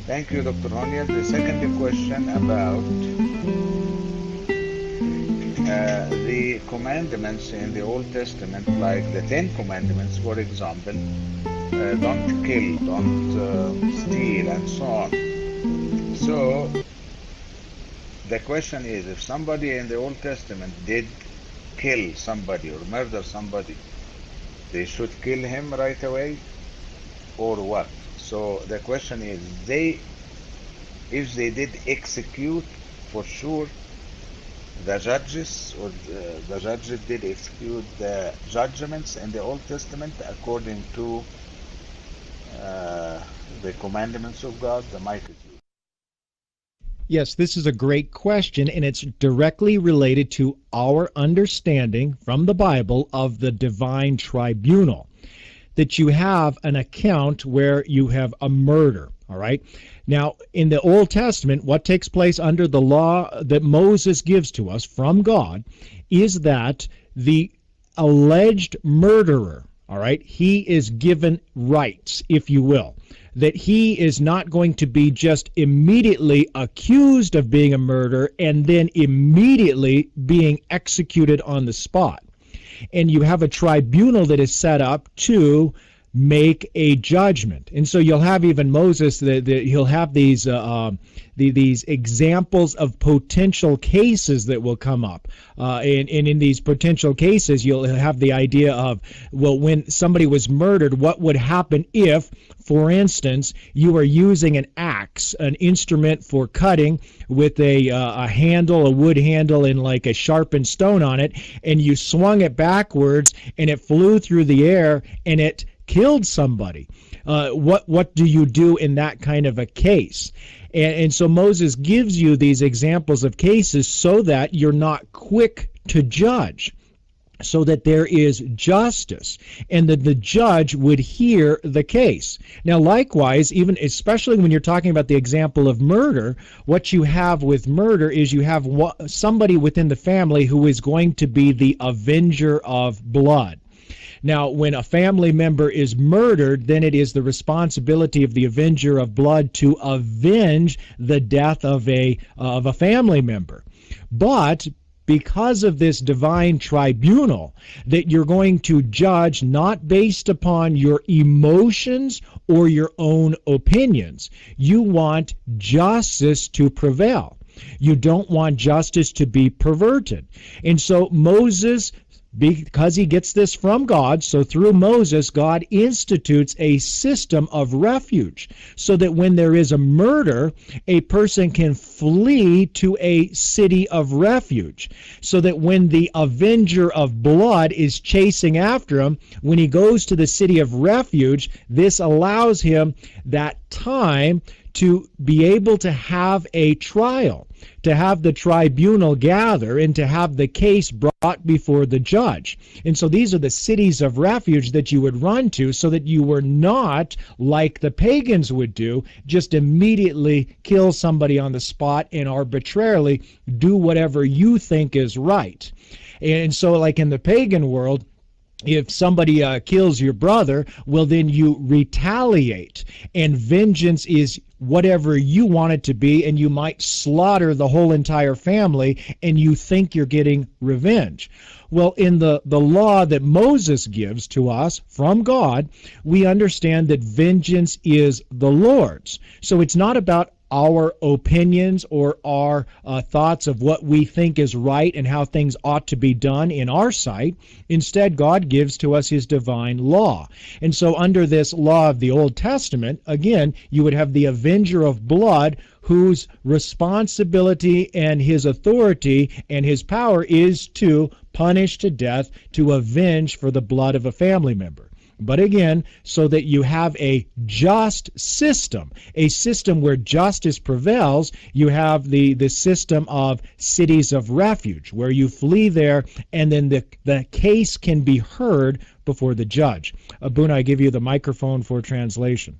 Thank you, Dr. Roniel. The second question about the commandments in the Old Testament, like the Ten Commandments, for example, don't kill, don't steal, and so on. So the question is, if somebody in the Old Testament did kill somebody or murder somebody, they should kill him right away, or what? So the question is, if they did execute, for sure, the judges, or the judges did execute the judgments in the Old Testament according to the commandments of God. The mic is yours. Yes, this is a great question, and it's directly related to our understanding from the Bible of the divine tribunal. That you have an account where you have a murder, all right? Now, in the Old Testament, what takes place under the law that Moses gives to us from God is that the alleged murderer, all right, he is given rights, if you will, that he is not going to be just immediately accused of being a murderer and then immediately being executed on the spot. And you have a tribunal that is set up to make a judgment. And so you'll have even Moses, he'll have these examples of potential cases that will come up. And in these potential cases, you'll have the idea of, well, when somebody was murdered, what would happen if, for instance, you were using an axe, an instrument for cutting with a handle, a wood handle, and like a sharpened stone on it, and you swung it backwards, and it flew through the air, and it killed somebody. What do you do in that kind of a case? And so Moses gives you these examples of cases so that you're not quick to judge, so that there is justice, and that the judge would hear the case. Now, likewise, even especially when you're talking about the example of murder, what you have with murder is you have somebody within the family who is going to be the avenger of blood. Now, when a family member is murdered, then it is the responsibility of the avenger of blood to avenge the death of a family member. But because of this divine tribunal, that you're going to judge not based upon your emotions or your own opinions. You want justice to prevail. You don't want justice to be perverted. And so Moses, because he gets this from God, so through Moses, God institutes a system of refuge so that when there is a murder, a person can flee to a city of refuge. So that when the avenger of blood is chasing after him, when he goes to the city of refuge, this allows him that time to be able to have a trial, to have the tribunal gather, and to have the case brought before the judge. And so these are the cities of refuge that you would run to, so that you were not, like the pagans would do, just immediately kill somebody on the spot and arbitrarily do whatever you think is right. And so like in the pagan world, if somebody kills your brother, well, then you retaliate, and vengeance is whatever you want it to be, and you might slaughter the whole entire family, and you think you're getting revenge. Well, in the law that Moses gives to us from God, we understand that vengeance is the Lord's. So it's not about our opinions or our thoughts of what we think is right and how things ought to be done in our sight. Instead, God gives to us his divine law. And so under this law of the Old Testament, again, you would have the avenger of blood, whose responsibility and his authority and his power is to punish to death, to avenge for the blood of a family member. But again, so that you have a just system, a system where justice prevails, you have the system of cities of refuge, where you flee there, and then the case can be heard before the judge. Abuna, I give you the microphone for translation.